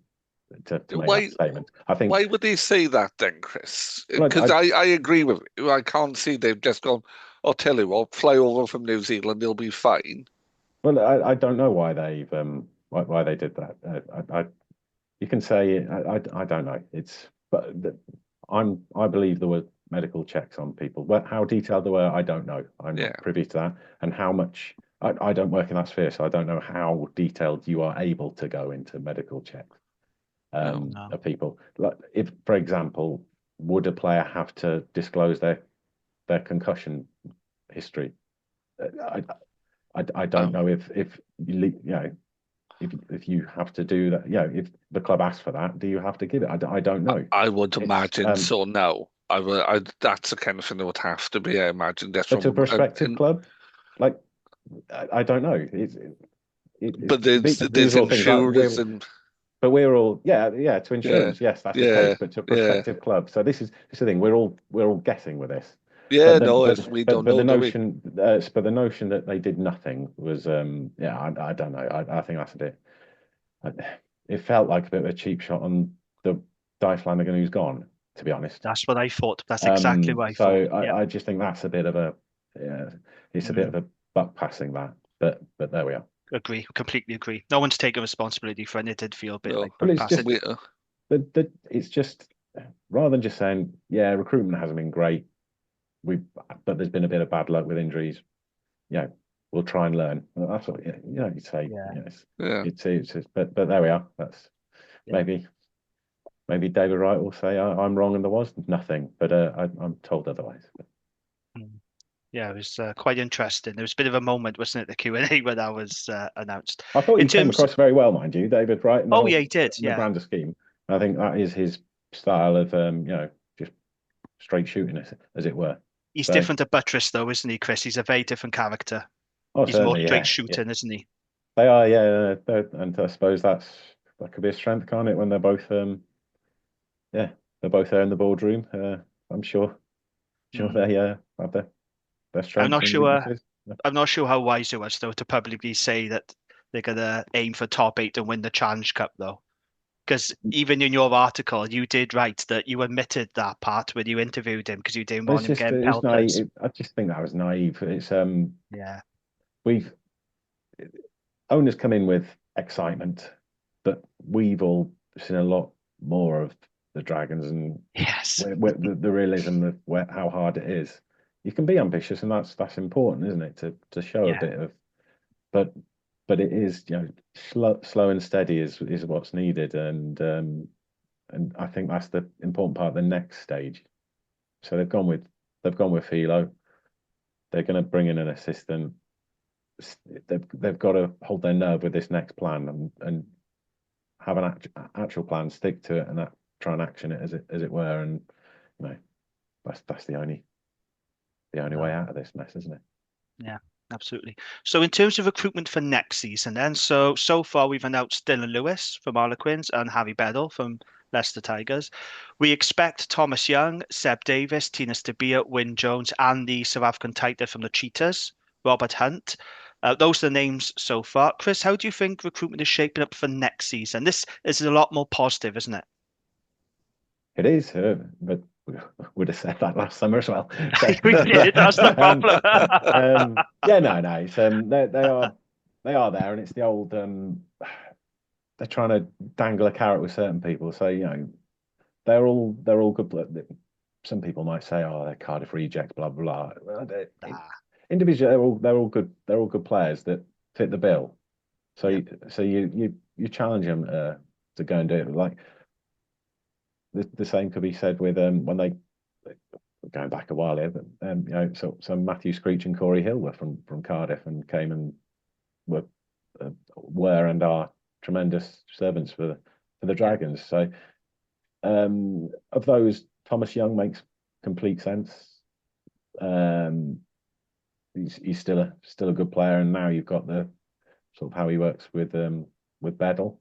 to make that statement. I think. Why would they say that then, Chris? Because I agree with you. I can't see they've just gone, I'll tell you what, fly over from New Zealand, they'll be fine. Well, I don't know why they did that. You can say I don't know. I believe there were medical checks on people. But how detailed they were, I don't know. I'm not privy to that. And how much, I don't work in that sphere, so I don't know how detailed you are able to go into medical checks of people. Like, if, for example, would a player have to disclose their concussion history? I don't know if if you have to do that, if the club asks for that, do you have to give it? I don't know. I would imagine so. No, that's the kind of thing that would have to be. I imagine that's from a prospective club. Like, I don't know. But there's insurance and. But we're all to insurance. Yes, that's the case. But to a prospective club. So this is the thing. We're all guessing with this. Yeah, we don't know. But the notion that they did nothing was, I don't know. I think that's a bit. It felt like a bit of a cheap shot on the Di Flanagan who's gone. To be honest, that's what I thought. That's exactly what I thought. So I just think that's a bit of a, it's a bit of a buck passing that. But there we are. Agree, completely agree. No one's taking responsibility for it. It did feel a bit like it's just rather than just saying, recruitment hasn't been great. But there's been a bit of bad luck with injuries. We'll try and learn. That's what you'd say. But there we are. That's maybe David Wright will say I'm wrong and there was nothing. But I'm told otherwise. Yeah, it was quite interesting. There was a bit of a moment, wasn't it, the Q&A when that was announced. I thought In he came terms, across very well, mind you, David, right? oh yeah, he did. In the Yeah, grander scheme. I think that is his style of, just straight shooting, as it were. he's So, different to Buttress, though, isn't he, Chris? He's a very different character. oh, He's more certainly, straight yeah. shooting, isn't he? They are, yeah, and I suppose that could be a strength, can't it? When they're both, yeah, they're both there in the boardroom. I'm sure Mm. they have their I'm strengths not and sure. weaknesses. I'm not sure how wise it was, though, to publicly say that they're gonna aim for top 8 and win the Challenge Cup, though. Because even in your article, you did write that you admitted that part when you interviewed him because you didn't But want him getting it's pelters. naive. I just think that was naive. It's Yeah. we've owners come in with excitement, but we've all seen a lot more of the Dragons and Yes. the realism of how hard it is. You can be ambitious, and that's important, isn't it? To show a Yeah. bit of, but it is, slow and steady is what's needed, and I think that's the important part of the next stage. So they've gone with Philo. They're going to bring in an assistant. They've got to hold their nerve with this next plan and have an actual plan, stick to it, and try and action it as it were. And you know, that's the only way out of this mess, isn't it? Yeah, absolutely. So in terms of recruitment for next season, then, so far we've announced Dylan Lewis from Harlequins and Harry Beddle from Leicester Tigers. We expect Thomas Young, Seb Davis, Tina Stabia, Wyn Jones, and the South African tighter from the Cheetahs, Robert Hunt. Those are the names so far. Chris, how do you think recruitment is shaping up for next season? This is a lot more positive, isn't it? It is, but we would have said that last summer as well. So, We did. That's the problem. yeah, no. It's, they are there, and it's the old. They're trying to dangle a carrot with certain people. So they're all good. Some people might say, "Oh, they're Cardiff rejects," blah blah blah. Individually, they're all good. They're all good players that fit the bill. So you challenge them to go and do it. Like the same could be said with when they going back a while here, but so Matthew Screech and Corey Hill were from Cardiff and came and were and are tremendous servants for the Dragons. So of those, Thomas Young makes complete sense. He's still a good player, and now you've got the sort of how he works with Beddle.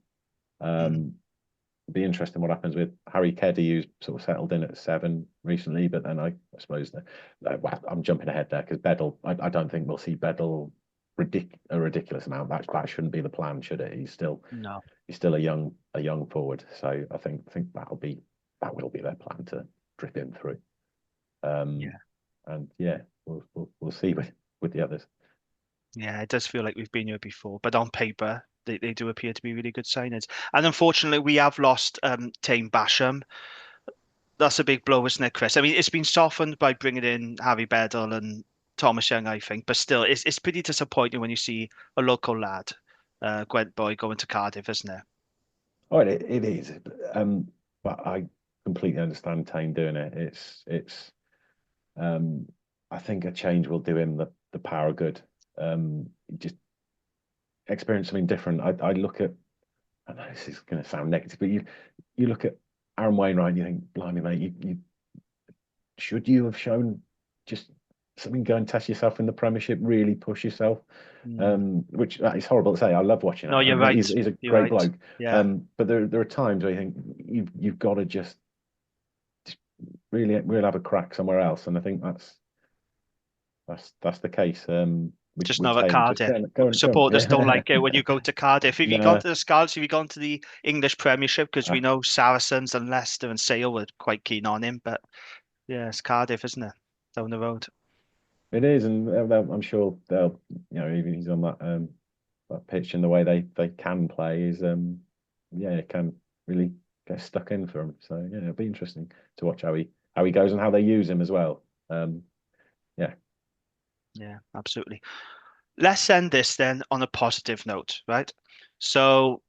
Be interesting what happens with Harry Keddy, who's sort of settled in at 7 recently, but then I suppose I'm jumping ahead there because Beddle, I don't think we'll see Beddle a ridiculous amount. That shouldn't be the plan, should it? He's still a young forward, so I think that will be their plan to drip him through. And we'll see with the others. Yeah, it does feel like we've been here before, but on paper, they do appear to be really good signings. And unfortunately, we have lost Tame Basham. That's a big blow, isn't it, Chris? I mean, it's been softened by bringing in Harry Beddle and Thomas Young, I think, but still, it's pretty disappointing when you see a local lad, Gwent boy, going to Cardiff, isn't it? Oh, it is. But I completely understand Tame doing it. It's. I think a change will do him the power of good. Just experience something different. I look at, I know this is going to sound negative, but you look at Aaron Wainwright and you think, blimey, mate, you should you have shown just something, go and test yourself in the Premiership, really push yourself. Which is horrible to say. I love watching. No, you're right. He's a great bloke. Yeah. But there are times where you think you've got to just really have a crack somewhere else, and I think that's the case. Just not at Cardiff. Supporters don't like it when you go to Cardiff. Have you gone to the Scarlets? Have you gone to the English Premiership? Because we know Saracens and Leicester and Sale were quite keen on him. But yeah, it's Cardiff, isn't it? Down the road. It is, and I'm sure they'll, even he's on that pitch and the way they can play is, it can really get stuck in for him. So it'll be interesting to watch how he goes and how they use him as well. Yeah, absolutely. Let's end this then on a positive note, right? So,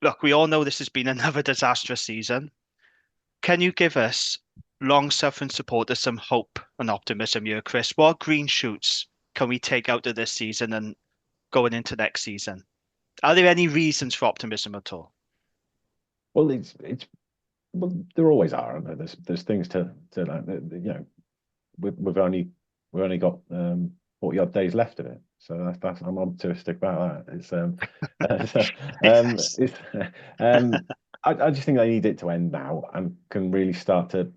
look, we all know this has been another disastrous season. Can you give us long-suffering supporters some hope and optimism here, Chris. What green shoots can we take out of this season and going into next season? Are there any reasons for optimism at all? Well, well, there always are, aren't there? There's things to like, we've only got 40 odd days left of it, so that's I'm optimistic about that. I just think they need it to end now and can really start to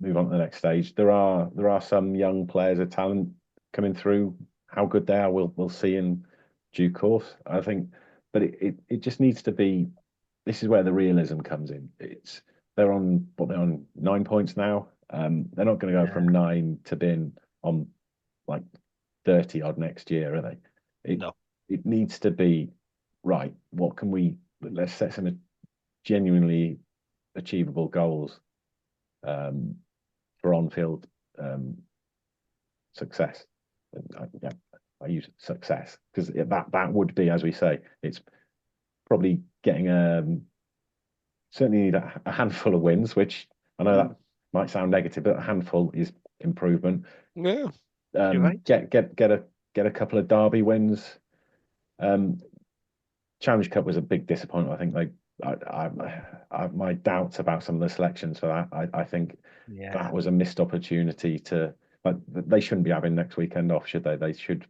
move on to the next stage. There are some young players of talent coming through. How good they are, we'll see in due course, I think. But it just needs to be. This is where the realism comes in. They're on 9 points now. They're not going to go from 9 to being on like 30 odd next year, are they? No. It needs to be right. Let's set some genuinely achievable goals for on-field success. I use success because that would be, as we say, it's probably getting certainly need a handful of wins, which I know that might sound negative, but a handful is improvement. Yeah, you're right. Get a couple of derby wins. Challenge Cup was a big disappointment. I think I have my doubts about some of the selections for that. I think that was a missed opportunity but they shouldn't be having next weekend off, should they? They should,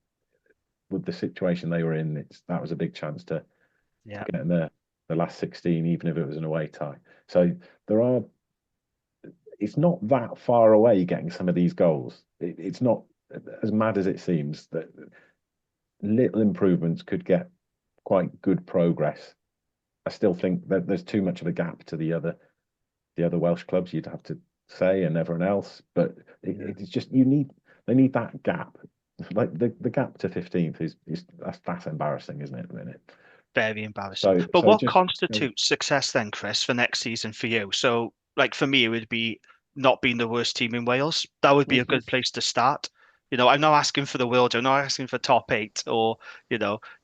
with the situation they were in. That was a big chance to get in the last 16, even if it was an away tie. So it's not that far away getting some of these goals. It's not as mad as it seems. That little improvements could get quite good progress. I still think that there's too much of a gap to the other Welsh clubs, you'd have to say, and everyone else. But it's just they need that gap. Like the gap to 15th is that's embarrassing, isn't it? At the minute. Very embarrassing. But what constitutes success then, Chris, for next season for you? So, like for me, it would be not being the worst team in Wales. That would be a good place to start. I'm not asking for the world. I'm not asking for top 8 or,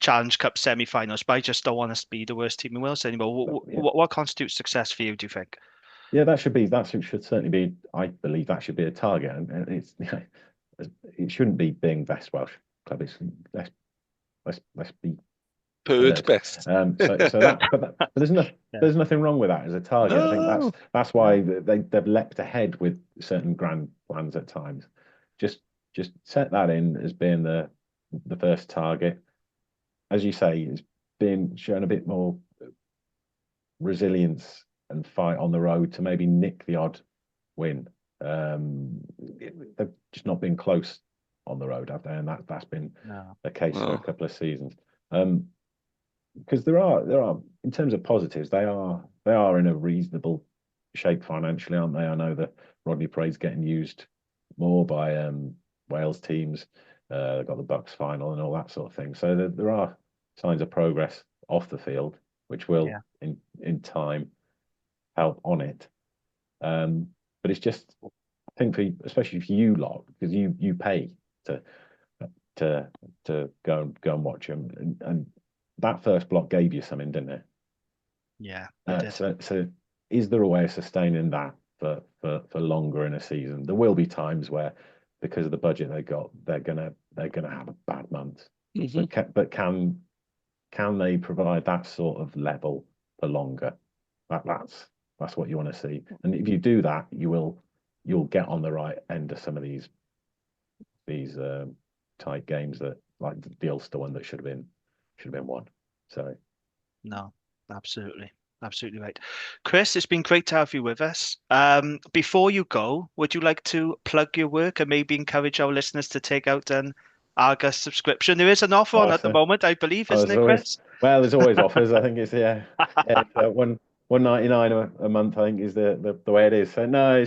Challenge Cup semi-finals, but I just don't want to be the worst team in Wales anymore. What constitutes success for you, do you think? Yeah, that should certainly be, I believe that should be a target. And it shouldn't be being best Welsh club. Let's be third best. But there's nothing wrong with that as a target. No. I think that's why they've leapt ahead with certain grand plans at times. Just set that in as being the first target. As you say, it's been shown a bit more resilience and fight on the road to maybe nick the odd win. They've just not been close on the road, have they? And that's been the case for a couple of seasons. Because there are in terms of positives, they are in a reasonable shape financially, aren't they? I know that Rodney Parade's getting used more by Wales teams. They've got the Bucks final and all that sort of thing. So there are signs of progress off the field, which will in time help on it. But it's just, I think especially for you lot, because you pay to go and watch them, and that first block gave you something, didn't it? Yeah. So is there a way of sustaining that for longer in a season? There will be times where, because of the budget they got, they're gonna have a bad month. But can they provide that sort of level for longer? That's what you want to see. And if you do that, you'll get on the right end of some of these tight games, that like the Ulster one that should have been won. So no, absolutely right. Chris, it's been great to have you with us. Before you go, would you like to plug your work and maybe encourage our listeners to take out an Argus subscription? There is an offer on at the moment, I believe, isn't it, Chris? Well, there's always offers. I think it's $1.99 a month, I think, is the way it is. So no,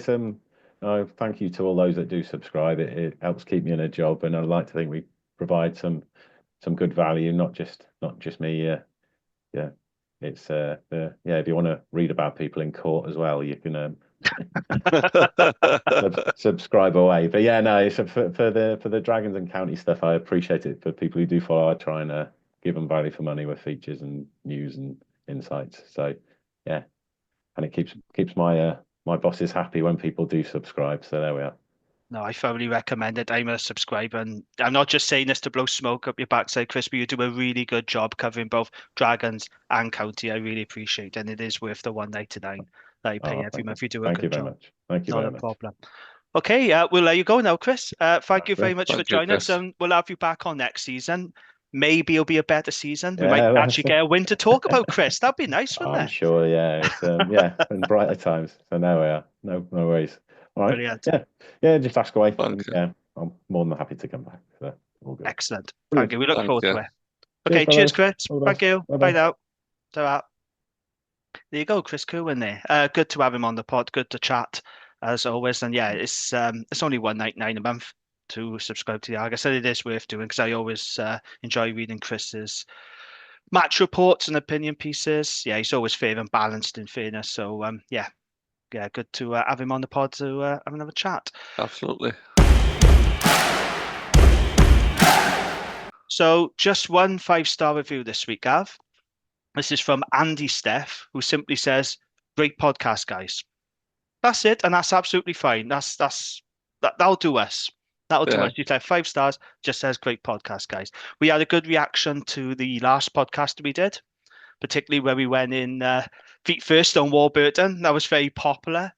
thank you to all those that do subscribe. It helps keep me in a job, and I'd like to think we provide some good value, not just me. It's if you want to read about people in court as well, you can subscribe away. But no, for the Dragons and County stuff, I appreciate it. For people who do follow, I try and give them value for money with features and news and insights. So and it keeps my my boss is happy when people do subscribe. So there we are. No, I thoroughly recommend it. I'm a subscriber, and I'm not just saying this to blow smoke up your backside, Chris, but you do a really good job covering both Dragons and County. I really appreciate it, and it is worth the $1.99 that I pay every month. You do a Thank you good very job. much. Thank you Not very a much. problem. Okay, we'll let you go now, Chris. Thank you very much for Thank you, joining us, Chris. and we'll have you back on next season. Maybe it'll be a better season. We Yeah, might actually get a win to talk about, Chris. That'd be nice, wouldn't I'm it? sure. Yeah, it's in brighter times. So there we are. No worries. All right. Brilliant. Yeah. Just ask away. Thank you. Yeah, I'm more than happy to come back. So all good. Excellent. Brilliant. Thank you. We look Thank forward you. to it. Okay, cheers, fellas. Chris. All the Thank best. you. Bye-bye. Bye now. Ta-ra. There you go, Chris Kirwan there. Good to have him on the pod. Good to chat as always. And yeah, it's only $1.99 a month to subscribe to the Argus. I said it is worth doing because I always enjoy reading Chris's match reports and opinion pieces. Yeah, he's always fair and balanced in fairness. So yeah, good to have him on the pod to have another chat. Absolutely. So just one 5-star review this week, Gav. This is from Andy Steph, who simply says, "Great podcast, guys." That's it, and that's absolutely fine. That'll do us. That'll do Yeah. us. You said 5 stars, just says great podcast, guys. We had a good reaction to the last podcast we did, particularly where we went in feet first on Warburton. That was very popular.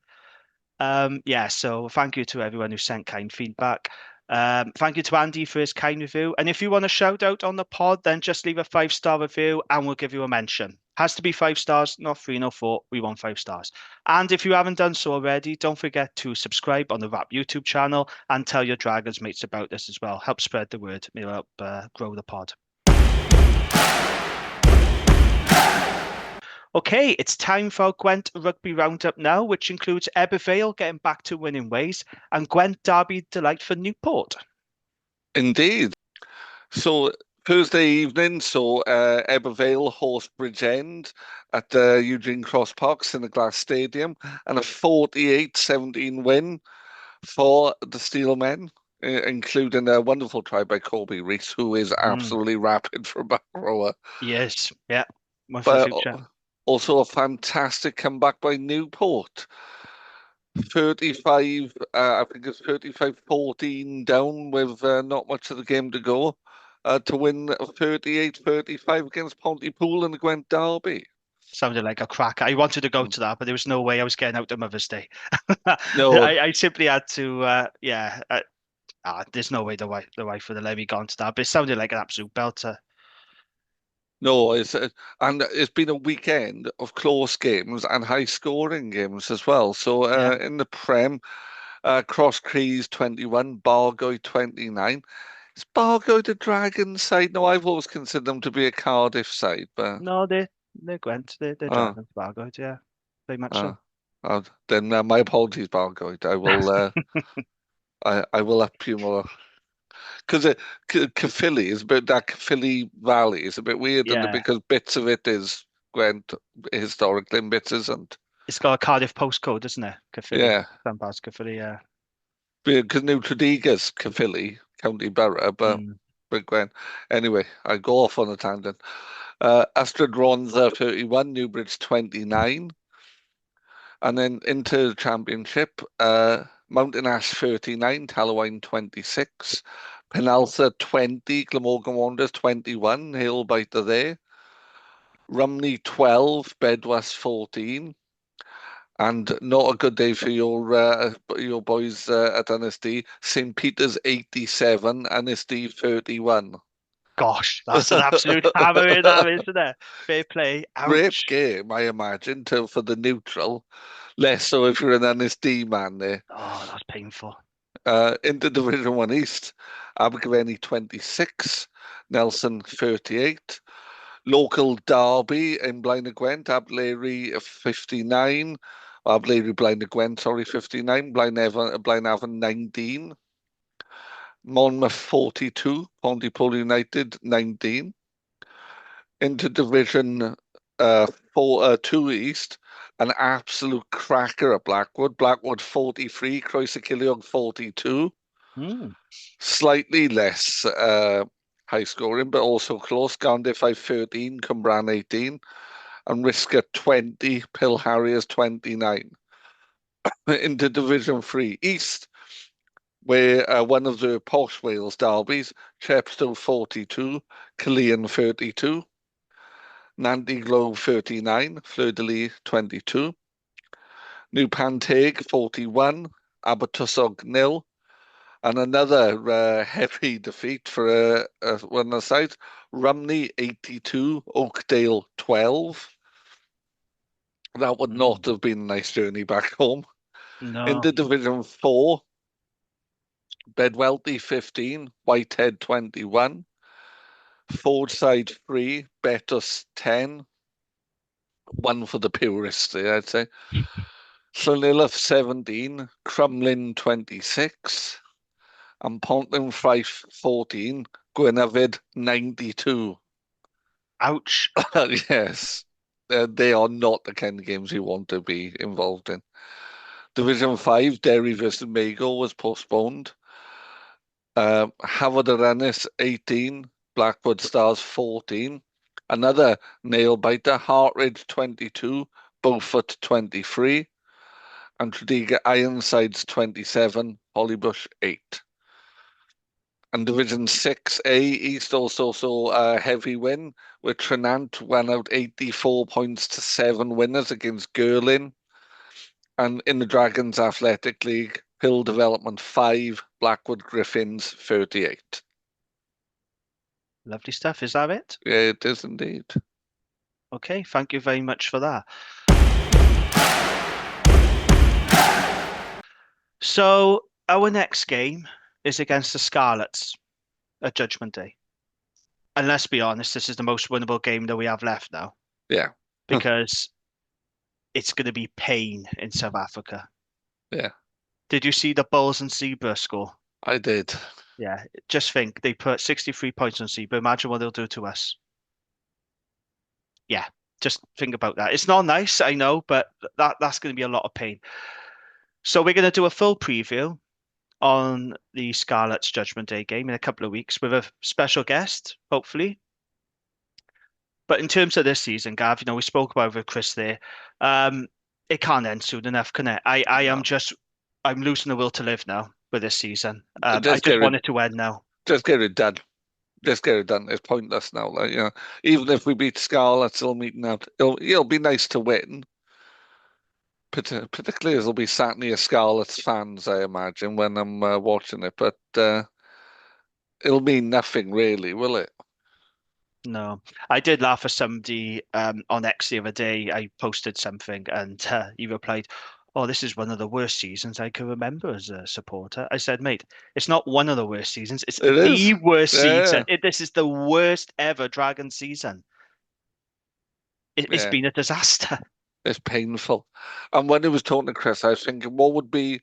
So thank you to everyone who sent kind feedback. Thank you to Andy for his kind review. And if you want a shout out on the pod, then just leave a 5-star review and we'll give you a mention. Has to be 5 stars, not 3, no 4. We want 5 stars. And if you haven't done so already, don't forget to subscribe on the Rap YouTube channel and tell your Dragons mates about this as well. Help spread the word. It'll help grow the pod. Okay, it's time for our Gwent Rugby Roundup now, which includes Ebervale getting back to winning ways and Gwent Derby delight for Newport. Indeed. So Thursday evening, Ebervale host Bridgend at the Eugene Cross Park Cineglass Stadium, and a 48-17 win for the Steelmen, including a wonderful try by Kobe Reese, who is absolutely rapid for a back rower. Yes, yeah, one for the future. Also a fantastic comeback by Newport. 35, I think it's 35-14 down with not much of the game to go to win 38-35 against Pontypool in the Gwent Derby. Sounded like a cracker. I wanted to go to that, but there was no way I was getting out of Mother's Day. No. I simply had to, there's no way the wife would have let me go to that, but it sounded like an absolute belter. No, it's been a weekend of close games and high-scoring games as well. So in the Prem, Cross Crees 21, Bargoed 29. Is Bargoed a Dragon side? No, I've always considered them to be a Cardiff side, but no, they're Gwent, they're Dragons, Bargoed, yeah, very much so. Then my apologies, Bargoed. I will I will up you more. Because Caerphilly is a bit, that Caerphilly Valley is a bit weird, isn't it? Because bits of it is Gwent historically and bits isn't. It's got a Cardiff postcode, doesn't it? Caerphilly. Yeah. Some parts of Caerphilly, yeah. Because New Tredegar's Caerphilly, County Borough, but Gwent. Anyway, I go off on a tangent. Astrad Ronza 31, Newbridge 29. And then into the championship, Mountain Ash 39, Talwine 26. Penaltha 20, Glamorgan Wanderers 21, Hailbiter there. Rumney 12, Bedwas 14. And not a good day for your boys at NSD. St. Peter's 87, NSD 31. Gosh, that's an absolute hammer in that, isn't it? Fair play. Ouch. Great game, I imagine, for the neutral. Less so if you're an NSD man there. Oh, that's painful. Into Division 1 East, Abergavenny 26, Nelson 38. Local derby in Blaenau Gwent, Ablairi 59. Ablairi Blaenau Gwent, 59. Blaenavon 19. Monmouth 42, Pontypool United 19. Into Division 2 East, an absolute cracker at Blackwood. Blackwood 43, Croeso-Ceiliog 42. Slightly less high scoring, but also close. Garndifai 13, Cwmbran 18, and Risca 20, Pill Harriers 29. into Division 3 East, where one of the posh Wales derbies, Chepstow 42, Caerleon 32, Nanty Grove 39, Fleur-de-Lis 22, New Panteg 41, Abertwsog 0, and another heavy defeat for one of the sides, Rumney 82, Oakdale 12. That would not have been a nice journey back home. No. Into Division 4, Bedwellty 15, Whitehead 21, Fordside 3, Betus 10. One for the purists there, I'd say. Llanilloth 17, Crumlin 26, and Pontlin Fife 14, Gwynafyd 92. Ouch. Yes, they are not the kind of games you want to be involved in. Division 5, Derry versus Mago was postponed. Havard 18, Blackwood Stars 14. Another nail biter, Hartridge 22, Beaufort 23, and Tredegar Ironsides 27, Hollybush 8. And Division 6A East also saw a heavy win, with Trenant won out 84 points to 7 winners against Girlin. And in the Dragons Athletic League, Hill Development 5, Blackwood Griffins 38. Lovely stuff. Is that it? Yeah, it is indeed. Okay, thank you very much for that. So our next game is against the Scarlets at Judgment Day. And let's be honest, this is the most winnable game that we have left now. Yeah. Because it's going to be pain in South Africa. Yeah. Did you see the Bulls and Zebra score? I did. Yeah, just think they put 63 points on Zebra. Imagine what they'll do to us. Yeah, just think about that. It's not nice, I know, but that's going to be a lot of pain. So we're going to do a full preview on the Scarlets Judgment Day game in a couple of weeks with a special guest, hopefully. But in terms of this season, Gav, we spoke about it with Chris there. It can't end soon enough, can it? I'm losing the will to live now with this season. I just want it to end now. Just get it done. Just get it done. It's pointless now. Even if we beat Scarlets, it'll be nice to win. Particularly as there'll be sat near Scarlets fans, I imagine, when I'm watching it. But it'll mean nothing really, will it? No, I did laugh at somebody on X the other day. I posted something and he replied, "Oh, this is one of the worst seasons I can remember as a supporter." I said, "Mate, it's not one of the worst seasons. It's the worst season. This is the worst ever Dragon season. It's been a disaster." It's painful. And when I was talking to Chris, I was thinking, what would be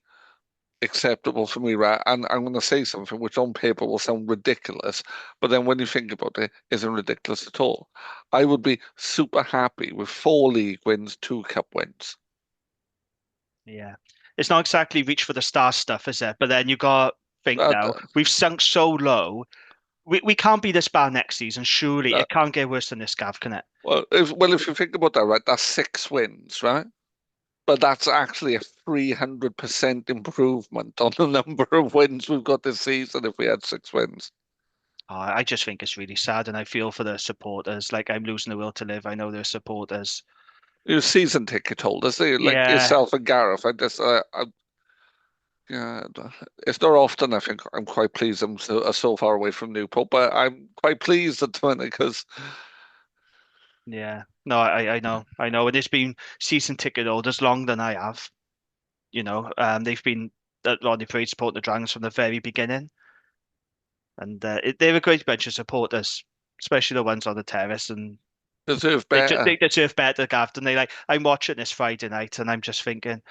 acceptable for me, right? And I'm going to say something which on paper will sound ridiculous, but then when you think about it, isn't ridiculous at all. I would be super happy with 4 league wins, 2 cup wins. Yeah. It's not exactly reach for the star stuff, is it? But then you got to think now, we've sunk so low. We can't be this bad next season, surely. It can't get worse than this, Gav, can it? Well, if you think about that, right, that's 6 wins, right? But that's actually a 300% improvement on the number of wins we've got this season if we had 6 wins. I just think it's really sad, and I feel for the supporters. Like, I'm losing the will to live. I know there's supporters. You're season ticket holders, like yourself and Gareth. It's not often I think I'm quite pleased I'm so far away from Newport, but I'm quite pleased at the minute because. Yeah, no, I know, and it's been season ticket holders longer than I have. They've been at Rodney Parade supporting the Dragons from the very beginning, and they're a great bunch of supporters, especially the ones on the terrace, and deserve better. They deserve better, Gav. And I'm watching this Friday night, and I'm just thinking,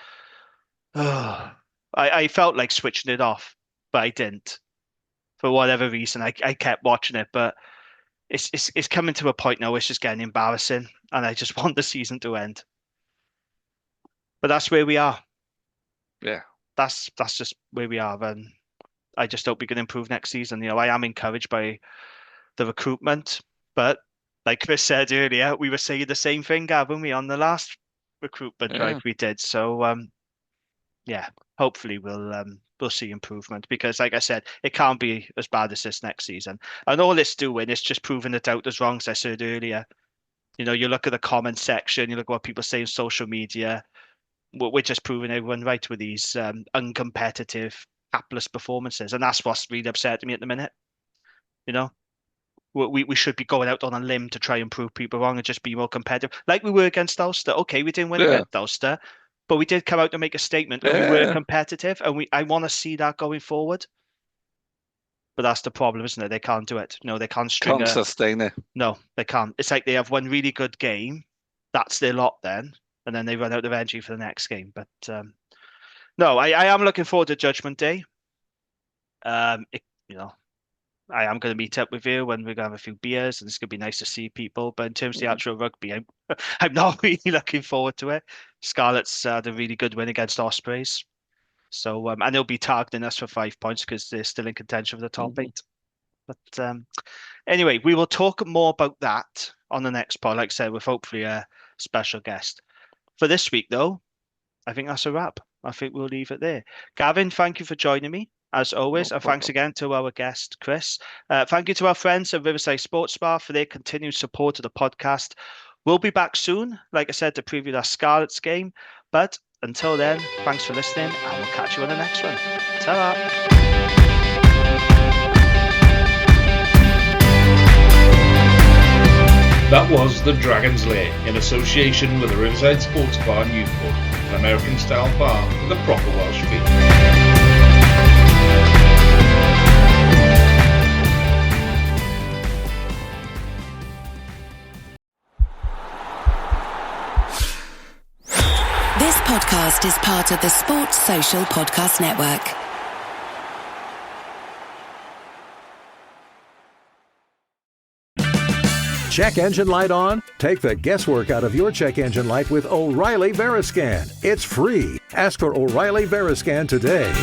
oh, I felt like switching it off, but I didn't. For whatever reason, I kept watching it, but. It's coming to a point now where it's just getting embarrassing, and I just want the season to end. But that's where we are. Yeah, that's just where we are, and I just hope we can improve next season. I am encouraged by the recruitment, but like Chris said earlier, we were saying the same thing, haven't we, on the last recruitment drive we did. So yeah, hopefully we'll see improvement, because like I said, it can't be as bad as this next season. And all it's doing is just proving the doubters wrong, as I said earlier. You look at the comment section, you look at what people say on social media. We're just proving everyone right with these uncompetitive, hapless performances, and that's what's really upsetting me at the minute. We should be going out on a limb to try and prove people wrong and just be more competitive, like we were against Ulster. Okay, we didn't win against Ulster, but we did come out and make a statement that we were competitive, and I want to see that going forward. But that's the problem, isn't it? They can't do it. No, they can't sustain it. No, they can't. It's like they have one really good game, that's their lot then, and then they run out of energy for the next game. But no, I am looking forward to Judgment Day. I am going to meet up with you when we're going to have a few beers, and it's going to be nice to see people. But in terms of the actual rugby, I'm not really looking forward to it. Scarlets had a really good win against Ospreys. So, and they'll be targeting us for 5 points because they're still in contention for the top 8. But anyway, we will talk more about that on the next pod, like I said, with hopefully a special guest. For this week, though, I think that's a wrap. I think we'll leave it there. Gavin, thank you for joining me, as always. And thanks again to our guest, Chris. Thank you to our friends at Riverside Sports Bar for their continued support of the podcast. We'll be back soon, like I said, to preview that Scarlets game. But until then, thanks for listening, and we'll catch you on the next one. Ta-ra! That was The Dragon's Lair, in association with the Riverside Sports Bar Newport, an American-style bar with a proper Welsh feel. This podcast is part of the Sports Social Podcast Network. Check engine light on? Take the guesswork out of your check engine light with O'Reilly Veriscan. It's free. Ask for O'Reilly Veriscan today.